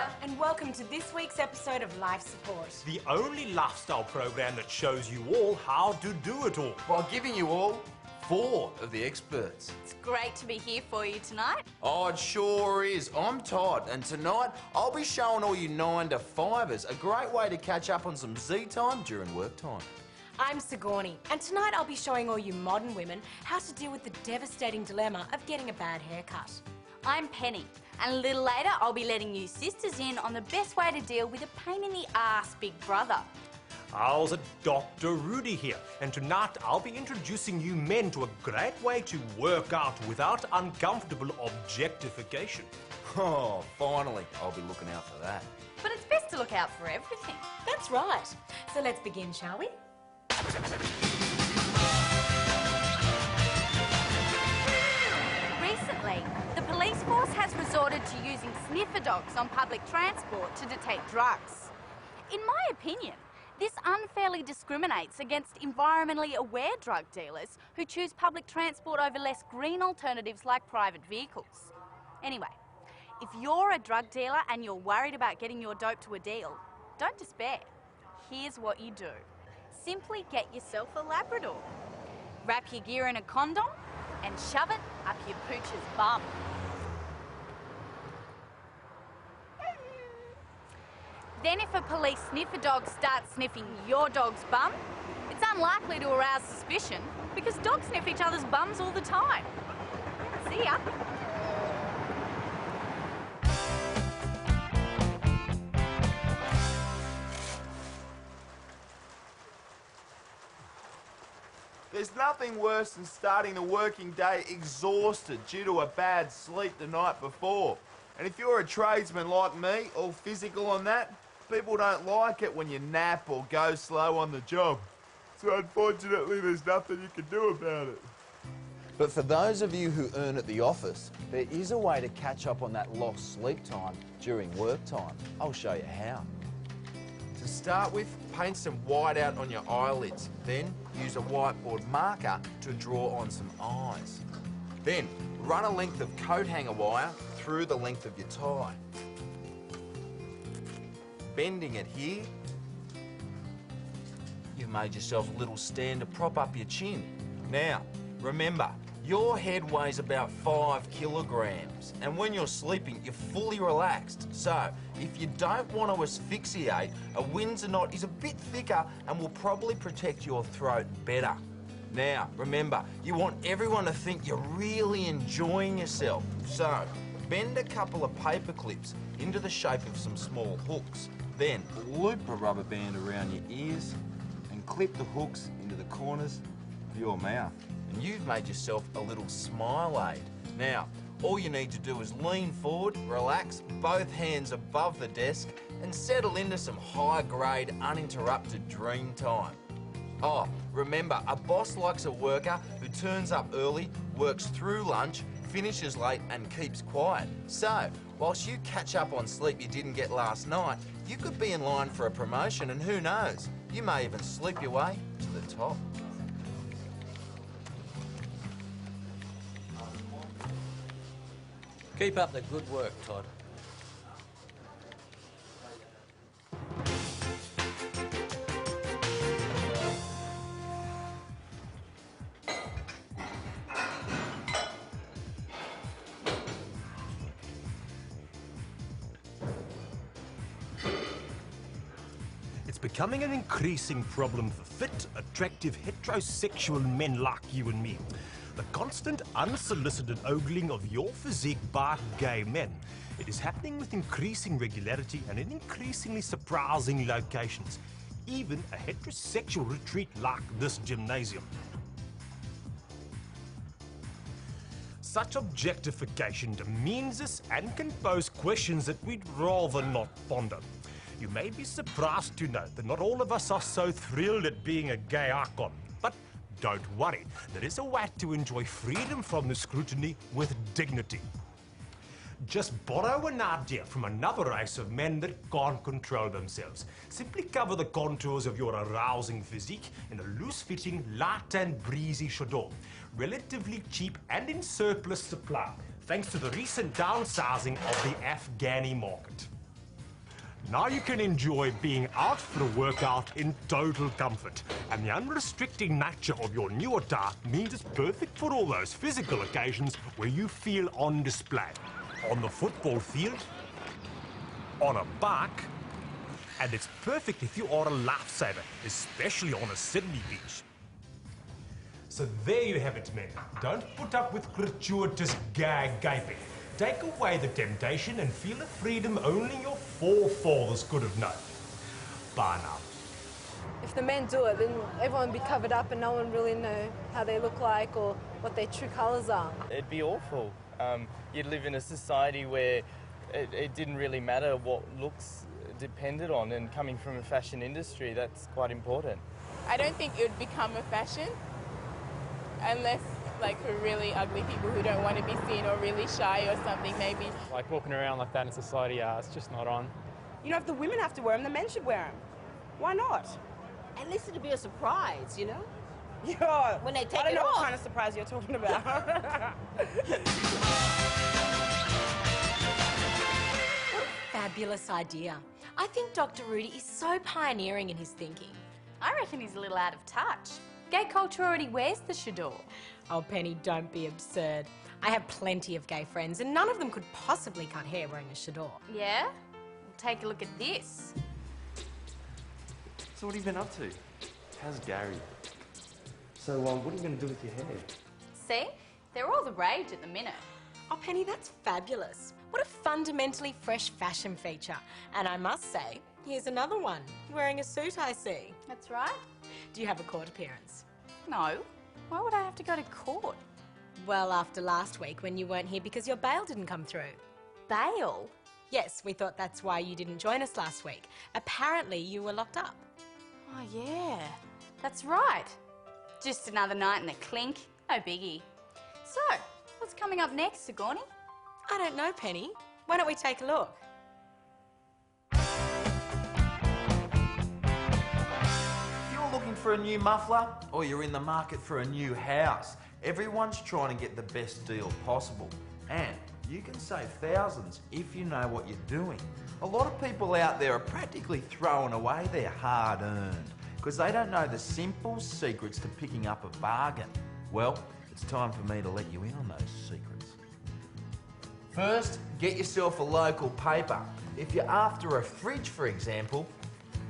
Hiya. And welcome to this week's episode of Life Support. The only lifestyle program that shows you all how to do it all. While giving you all 4 of the experts. It's great to be here for you tonight. Oh, it sure is. I'm Todd, and tonight I'll be showing all you 9 to 5ers a great way to catch up on some Z time during work time. I'm Sigourney, and tonight I'll be showing all you modern women how to deal with the devastating dilemma of getting a bad haircut. I'm Penny, and a little later I'll be letting you sisters in on the best way to deal with a pain in the ass big brother. How's it, Dr. Rudy here, and tonight I'll be introducing you men to a great way to work out without uncomfortable objectification. Oh, finally, I'll be looking out for that. But it's best to look out for everything. That's right. So let's begin, shall we? Recently, the police force has resorted to using sniffer dogs on public transport to detect drugs. In my opinion, this unfairly discriminates against environmentally aware drug dealers who choose public transport over less green alternatives like private vehicles. Anyway, if you're a drug dealer and you're worried about getting your dope to a deal, don't despair. Here's what you do. Simply get yourself a Labrador. Wrap your gear in a condom and shove it up your pooch's bum. Then if a police sniffer dog starts sniffing your dog's bum, it's unlikely to arouse suspicion because dogs sniff each other's bums all the time. See ya. There's nothing worse than starting the working day exhausted due to a bad sleep the night before. And if you're a tradesman like me, all physical on that, people don't like it when you nap or go slow on the job. So unfortunately, there's nothing you can do about it. But for those of you who earn at the office, there is a way to catch up on that lost sleep time during work time. I'll show you how. To start with, paint some white out on your eyelids. Then use a whiteboard marker to draw on some eyes. Then run a length of coat hanger wire through the length of your tie. Bending it here, you've made yourself a little stand to prop up your chin. Now, remember, your head weighs about 5 kilograms, and when you're sleeping, you're fully relaxed. So, if you don't want to asphyxiate, a Windsor knot is a bit thicker and will probably protect your throat better. Now, remember, you want everyone to think you're really enjoying yourself. So, bend a couple of paper clips into the shape of some small hooks. Then, loop a rubber band around your ears and clip the hooks into the corners of your mouth. And you've made yourself a little smile aid. Now, all you need to do is lean forward, relax, both hands above the desk, and settle into some high-grade, uninterrupted dream time. Oh, remember, a boss likes a worker who turns up early, works through lunch, finishes late, and keeps quiet. So, whilst you catch up on sleep you didn't get last night, you could be in line for a promotion, and who knows, you may even sleep your way to the top. Keep up the good work, Todd. It's becoming an increasing problem for fit, attractive, heterosexual men like you and me. The constant, unsolicited ogling of your physique by gay men. It is happening with increasing regularity and in increasingly surprising locations. Even a heterosexual retreat like this gymnasium. Such objectification demeans us and can pose questions that we'd rather not ponder. You may be surprised to know that not all of us are so thrilled at being a gay icon, but don't worry, there is a way to enjoy freedom from the scrutiny with dignity. Just borrow an idea from another race of men that can't control themselves. Simply cover the contours of your arousing physique in a loose-fitting, light and breezy chador, relatively cheap and in surplus supply, thanks to the recent downsizing of the Afghani market. Now you can enjoy being out for a workout in total comfort. And the unrestricting nature of your new attire means it's perfect for all those physical occasions where you feel on display. On the football field, on a bike, and it's perfect if you are a lifesaver, especially on a Sydney beach. So there you have it, men. Don't put up with gratuitous gaping. Take away the temptation and feel the freedom only your forefathers could have known. Bye now. If the men do it, then everyone would be covered up and no one really know how they look like or what their true colours are. It'd be awful. You'd live in a society where it didn't really matter what looks depended on, and coming from a fashion industry, that's quite important. I don't think it would become a fashion unless, like, for really ugly people who don't want to be seen or really shy or something, maybe. Like walking around like that in society, it's just not on. You know, if the women have to wear them, the men should wear them. Why not? At least it'll be a surprise, you know? Yeah. When they take I don't it know off. what kind of surprise you're talking about. Fabulous idea. I think Dr. Rudy is so pioneering in his thinking. I reckon he's a little out of touch. Gay culture already wears the chador. Oh, Penny, don't be absurd. I have plenty of gay friends and none of them could possibly cut hair wearing a chador. Yeah? Well, take a look at this. So what have you been up to? How's Gary? So, what are you going to do with your hair? See? They're all the rage at the minute. Oh, Penny, that's fabulous. What a fundamentally fresh fashion feature. And I must say, here's another one. You're wearing a suit, I see. That's right. Do you have a court appearance? No. Why would I have to go to court? Well, after last week when you weren't here because your bail didn't come through. Bail? Yes, we thought that's why you didn't join us last week. Apparently you were locked up. Oh, yeah. That's right. Just another night in the clink. No biggie. So, what's coming up next, Sigourney? I don't know, Penny. Why don't we take a look? If you're looking for a new muffler or you're in the market for a new house, everyone's trying to get the best deal possible. And you can save thousands if you know what you're doing. A lot of people out there are practically throwing away their hard-earned because they don't know the simple secrets to picking up a bargain. Well, it's time for me to let you in on those secrets. First, get yourself a local paper. If you're after a fridge, for example,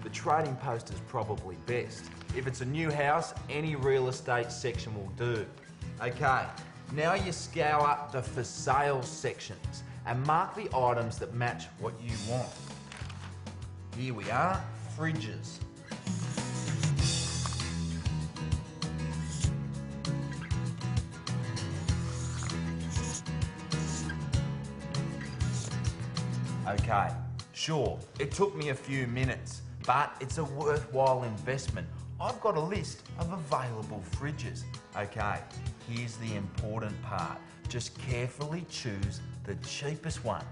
the Trading Post is probably best. If it's a new house, any real estate section will do. Okay, now you scour the for sale sections and mark the items that match what you want. Here we are, fridges. Okay, sure, it took me a few minutes, but it's a worthwhile investment. I've got a list of available fridges. Okay, here's the important part. Just carefully choose the cheapest one.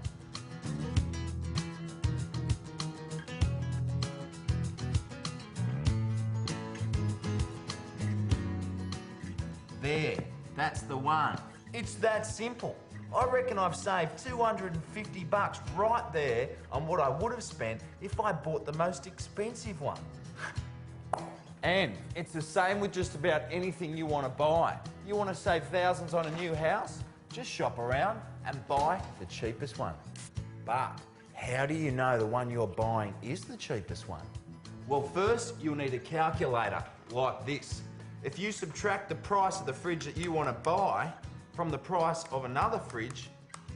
There, that's the one. It's that simple. I reckon I've saved $250 right there on what I would have spent if I bought the most expensive one. And it's the same with just about anything you want to buy. You want to save thousands on a new house? Just shop around and buy the cheapest one. But how do you know the one you're buying is the cheapest one? Well, first you'll need a calculator like this. If you subtract the price of the fridge that you want to buy from the price of another fridge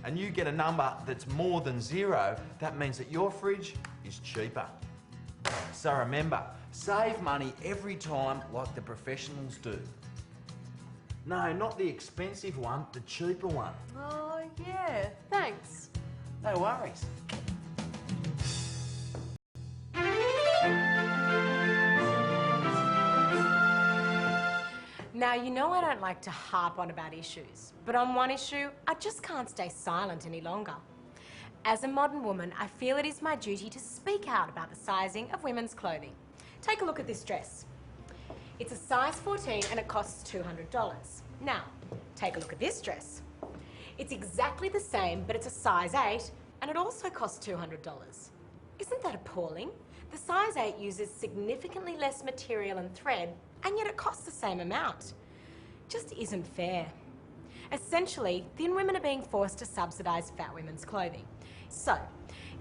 and you get a number that's more than zero, that means that your fridge is cheaper. So remember, save money every time like the professionals do. No, not the expensive one, the cheaper one. Oh, yeah. Thanks. No worries. Now, you know I don't like to harp on about issues, but on one issue, I just can't stay silent any longer. As a modern woman, I feel it is my duty to speak out about the sizing of women's clothing. Take a look at this dress. It's a size 14 and it costs $200. Now, take a look at this dress. It's exactly the same, but it's a size 8 and it also costs $200. Isn't that appalling? The size 8 uses significantly less material and thread, and yet it costs the same amount. Just isn't fair. Essentially, thin women are being forced to subsidise fat women's clothing. So,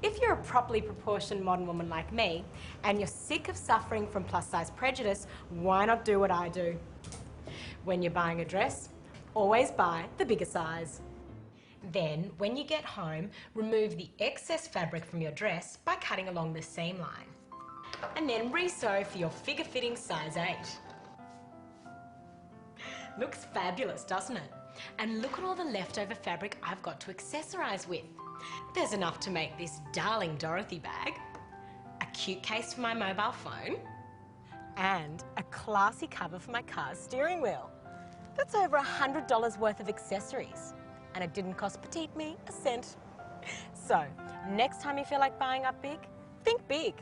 if you're a properly proportioned modern woman like me, and you're sick of suffering from plus-size prejudice, why not do what I do? When you're buying a dress, always buy the bigger size. Then, when you get home, remove the excess fabric from your dress by cutting along the seam line. And then re-sew for your figure-fitting size 8. Looks fabulous, doesn't it? And look at all the leftover fabric I've got to accessorise with. There's enough to make this darling Dorothy bag, a cute case for my mobile phone, and a classy cover for my car's steering wheel. That's over $100 worth of accessories. And it didn't cost petite me a cent. So, next time you feel like buying up big, think big.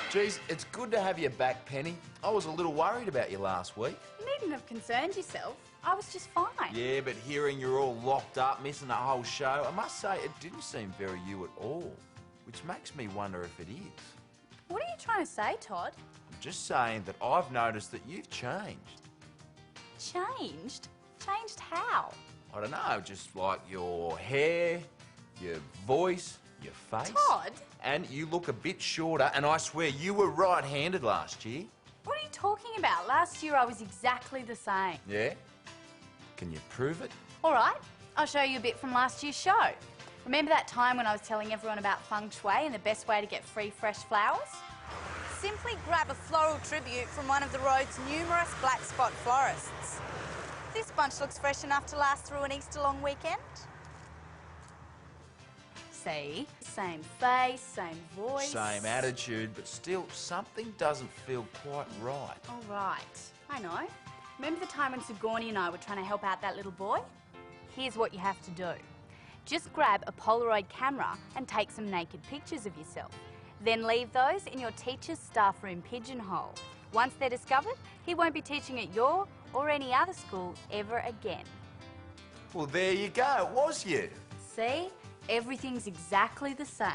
Geez, it's good to have you back, Penny. I was a little worried about you last week. You needn't have concerned yourself. I was just fine. Yeah, but hearing you're all locked up, missing the whole show, I must say it didn't seem very you at all, which makes me wonder if it is. What are you trying to say, Todd? I'm just saying that I've noticed that you've changed. Changed? Changed how? I don't know, just like your hair, your voice, your face. Todd? And you look a bit shorter, and I swear you were right-handed last year. What are you talking about? Last year I was exactly the same. Yeah? Can you prove it? All right, I'll show you a bit from last year's show. Remember that time when I was telling everyone about feng shui and the best way to get free fresh flowers? Simply grab a floral tribute from one of the road's numerous black spot florists. This bunch looks fresh enough to last through an Easter long weekend. See? Same face, same voice. Same attitude, but still something doesn't feel quite right. All right, I know. Remember the time when Sigourney and I were trying to help out that little boy? Here's what you have to do. Just grab a Polaroid camera and take some naked pictures of yourself. Then leave those in your teacher's staff room pigeonhole. Once they're discovered, he won't be teaching at your or any other school ever again. Well, there you go. It was you. See? Everything's exactly the same.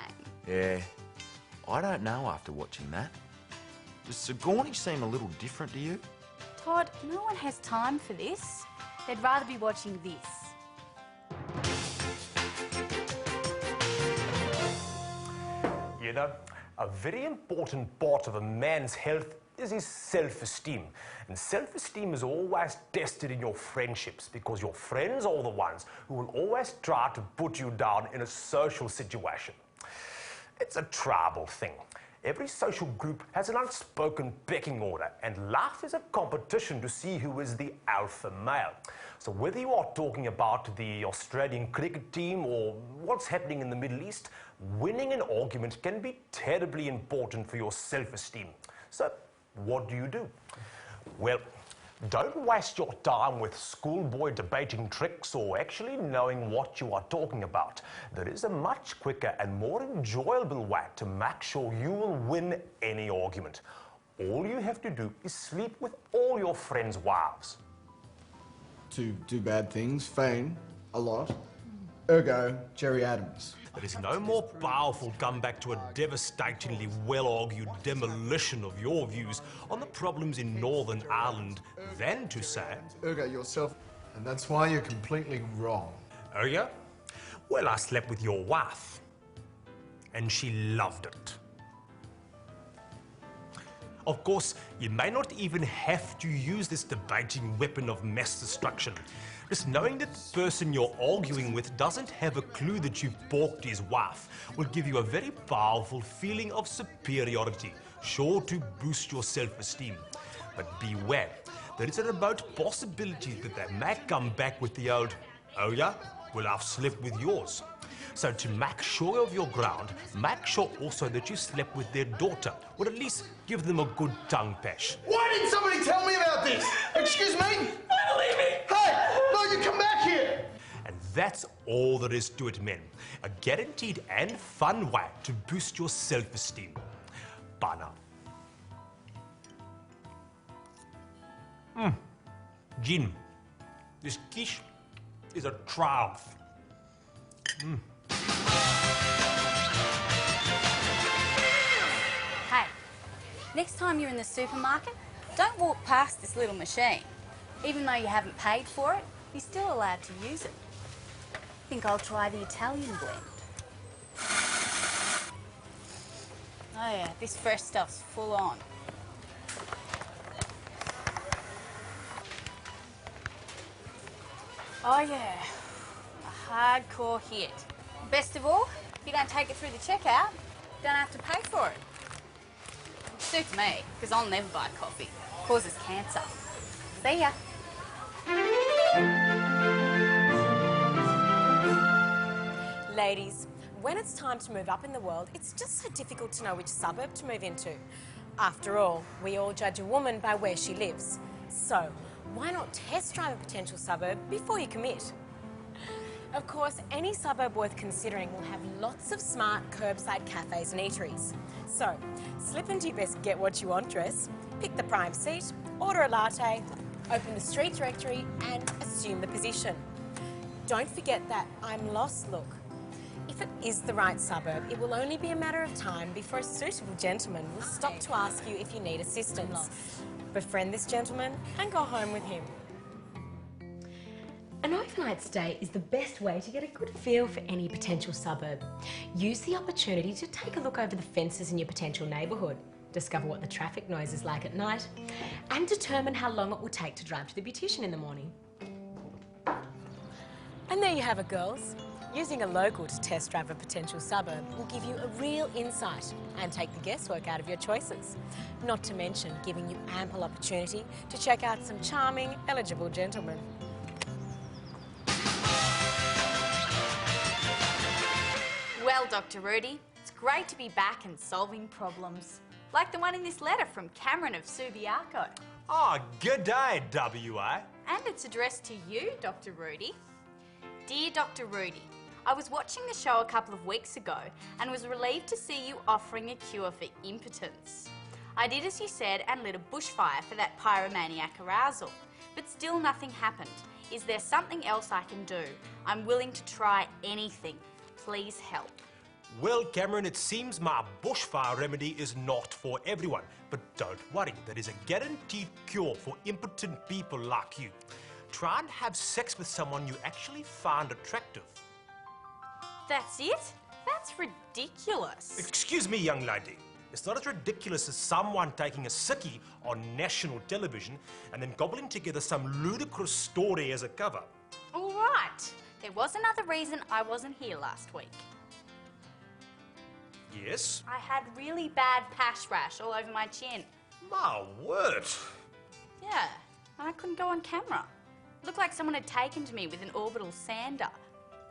Yeah. I don't know after watching that. Does Sigourney seem a little different to you? Todd, no one has time for this. They'd rather be watching this. You know, a very important part of a man's health is his self-esteem. And self-esteem is always tested in your friendships because your friends are the ones who will always try to put you down in a social situation. It's a tribal thing. Every social group has an unspoken pecking order, and life is a competition to see who is the alpha male. So whether you are talking about the Australian cricket team or what's happening in the Middle East, winning an argument can be terribly important for your self-esteem. So what do? Well, don't waste your time with schoolboy debating tricks or actually knowing what you are talking about. There is a much quicker and more enjoyable way to make sure you will win any argument. All you have to do is sleep with all your friends' wives. To do bad things, feign a lot. Ergo, Jerry Adams. There is no more powerful comeback to a devastatingly well-argued demolition of your views on the problems in Northern Ireland than to say... Ergo yourself, and that's why you're completely wrong. Oh yeah? Well, I slept with your wife, and she loved it. Of course, you may not even have to use this debating weapon of mass destruction. Just knowing that the person you're arguing with doesn't have a clue that you've balked his wife will give you a very powerful feeling of superiority, sure to boost your self-esteem. But beware, there is a remote possibility that they may come back with the old, "Oh yeah? Well, I've slept with yours." So to make sure of your ground, make sure also that you slept with their daughter, or at least give them a good tongue pash. Why didn't somebody tell me about this? Excuse me? I believe me. Hey, no, you come back here. And that's all there is to it, men. A guaranteed and fun way to boost your self-esteem. Bye now. Gin. This quiche is a triumph. Hey, next time you're in the supermarket, don't walk past this little machine. Even though you haven't paid for it, you're still allowed to use it. I think I'll try the Italian blend. Oh yeah, this fresh stuff's full on. Oh yeah, a hardcore hit. Best of all, if you don't take it through the checkout, you don't have to pay for it. Suits me, because I'll never buy coffee. It causes cancer. See ya. Ladies, when it's time to move up in the world, it's just so difficult to know which suburb to move into. After all, we all judge a woman by where she lives. So, why not test drive a potential suburb before you commit? Of course, any suburb worth considering will have lots of smart curbside cafes and eateries. So, slip into your best get what you want dress, pick the prime seat, order a latte, open the street directory and assume the position. Don't forget that I'm lost look. If it is the right suburb, it will only be a matter of time before a suitable gentleman will stop to ask you if you need assistance. Befriend this gentleman and go home with him. An overnight stay is the best way to get a good feel for any potential suburb. Use the opportunity to take a look over the fences in your potential neighbourhood, discover what the traffic noise is like at night, and determine how long it will take to drive to the beautician in the morning. And there you have it, girls. Using a local to test drive a potential suburb will give you a real insight and take the guesswork out of your choices. Not to mention giving you ample opportunity to check out some charming, eligible gentlemen. Well, Dr. Rudy, it's great to be back and solving problems. Like the one in this letter from Cameron of Subiaco. Ah, g'day, WA. And it's addressed to you, Dr. Rudy. Dear Dr. Rudy, I was watching the show a couple of weeks ago and was relieved to see you offering a cure for impotence. I did as you said and lit a bushfire for that pyromaniac arousal, but still nothing happened. Is there something else I can do? I'm willing to try anything. Please help. Well, Cameron, it seems my bushfire remedy is not for everyone. But don't worry, there is a guaranteed cure for impotent people like you. Try and have sex with someone you actually find attractive. That's it? That's ridiculous. Excuse me, young lady. It's not as ridiculous as someone taking a sickie on national television and then gobbling together some ludicrous story as a cover. All right. There was another reason I wasn't here last week. Yes? I had really bad pash rash all over my chin. My word. Yeah, and I couldn't go on camera. It looked like someone had taken to me with an orbital sander.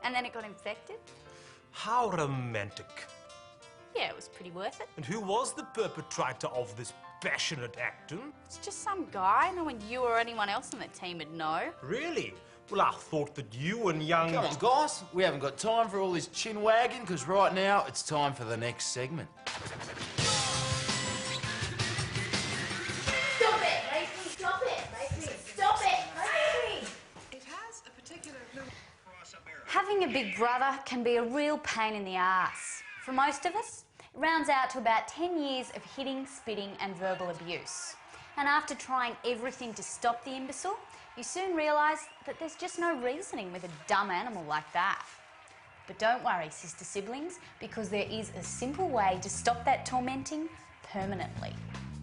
And then it got infected. How romantic. Yeah, it was pretty worth it. And who was the perpetrator of this passionate act? It's just some guy. No one you or anyone else on the team would know. Really? Well, I thought that you and young... Come on, guys. We haven't got time for all this chin wagging, because right now it's time for the next segment. Stop it, Mason! Stop it, Mason! Stop it, Mason! It has a particular blue... Having a big brother can be a real pain in the ass. For most of us, it rounds out to about 10 years of hitting, spitting and verbal abuse. And after trying everything to stop the imbecile, you soon realise that there's just no reasoning with a dumb animal like that. But don't worry, sister siblings, because there is a simple way to stop that tormenting permanently.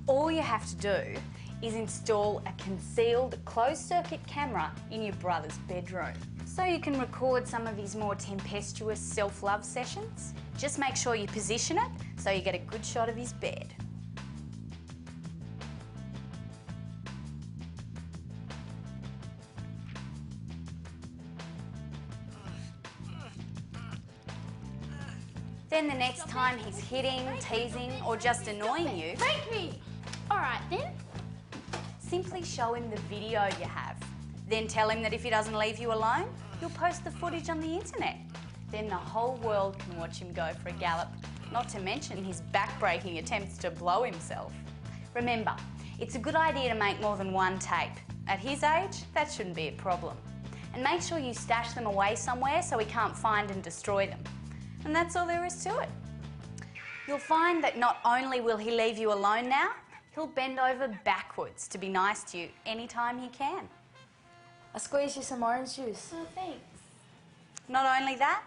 All you have to do is install a concealed closed-circuit camera in your brother's bedroom. So you can record some of his more tempestuous self-love sessions. Just make sure you position it so you get a good shot of his bed. Then the next time he's hitting, teasing, or just annoying you... Make me! Alright then. Simply show him the video you have. Then tell him that if he doesn't leave you alone, you'll post the footage on the internet. Then the whole world can watch him go for a gallop, not to mention his back-breaking attempts to blow himself. Remember, it's a good idea to make more than one tape. At his age, that shouldn't be a problem. And And make sure you stash them away somewhere so he can't find and destroy them. And that's all there is to it. You'll find that not only will he leave you alone now, he'll bend over backwards to be nice to you anytime he can. I'll squeeze you some orange juice. Oh, thanks. Not only that,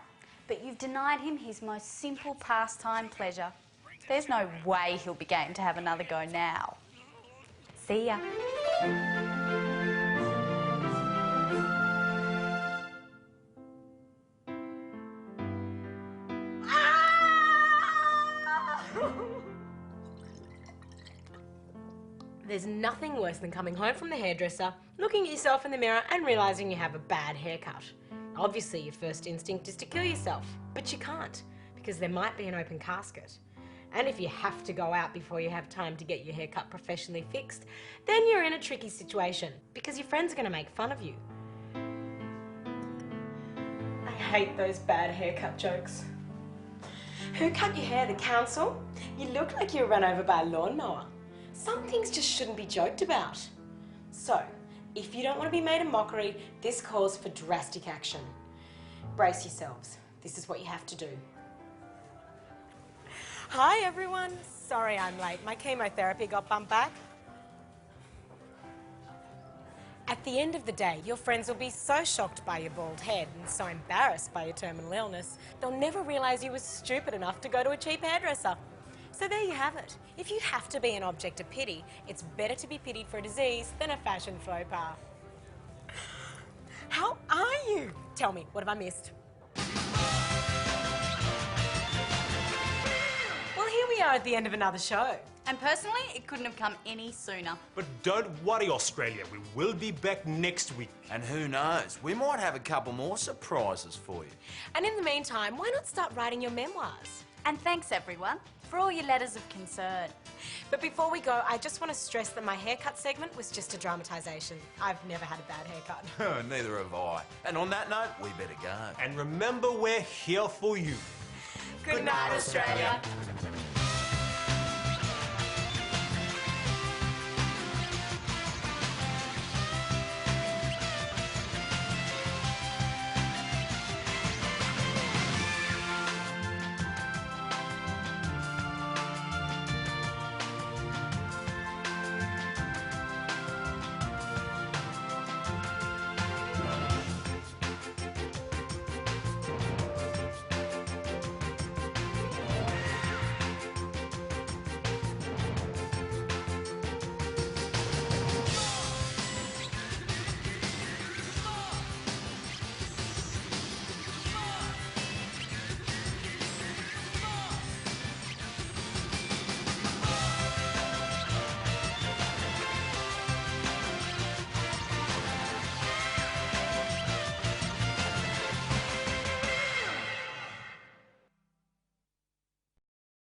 but you've denied him his most simple pastime pleasure. There's no way he'll be game to have another go now. See ya. There's nothing worse than coming home from the hairdresser, looking at yourself in the mirror and realising you have a bad haircut. Obviously, your first instinct is to kill yourself, but you can't, because there might be an open casket. And if you have to go out before you have time to get your haircut professionally fixed, then you're in a tricky situation, because your friends are going to make fun of you. I hate those bad haircut jokes. Who cut your hair? The council? You look like you were run over by a lawnmower. Some things just shouldn't be joked about. So, if you don't want to be made a mockery, this calls for drastic action. Brace yourselves. This is what you have to do. Hi everyone. Sorry I'm late. My chemotherapy got bumped back. At the end of the day, your friends will be so shocked by your bald head and so embarrassed by your terminal illness, they'll never realise you were stupid enough to go to a cheap hairdresser. So there you have it. If you have to be an object of pity, it's better to be pitied for a disease than a fashion faux pas. How are you? Tell me, what have I missed? Well, here we are at the end of another show. And personally, it couldn't have come any sooner. But don't worry, Australia. We will be back next week. And who knows, we might have a couple more surprises for you. And in the meantime, why not start writing your memoirs? And thanks, everyone, for all your letters of concern. But before we go, I just want to stress that my haircut segment was just a dramatisation. I've never had a bad haircut. Neither have I. And on that note, we better go. And remember, we're here for you. Good night, Australia.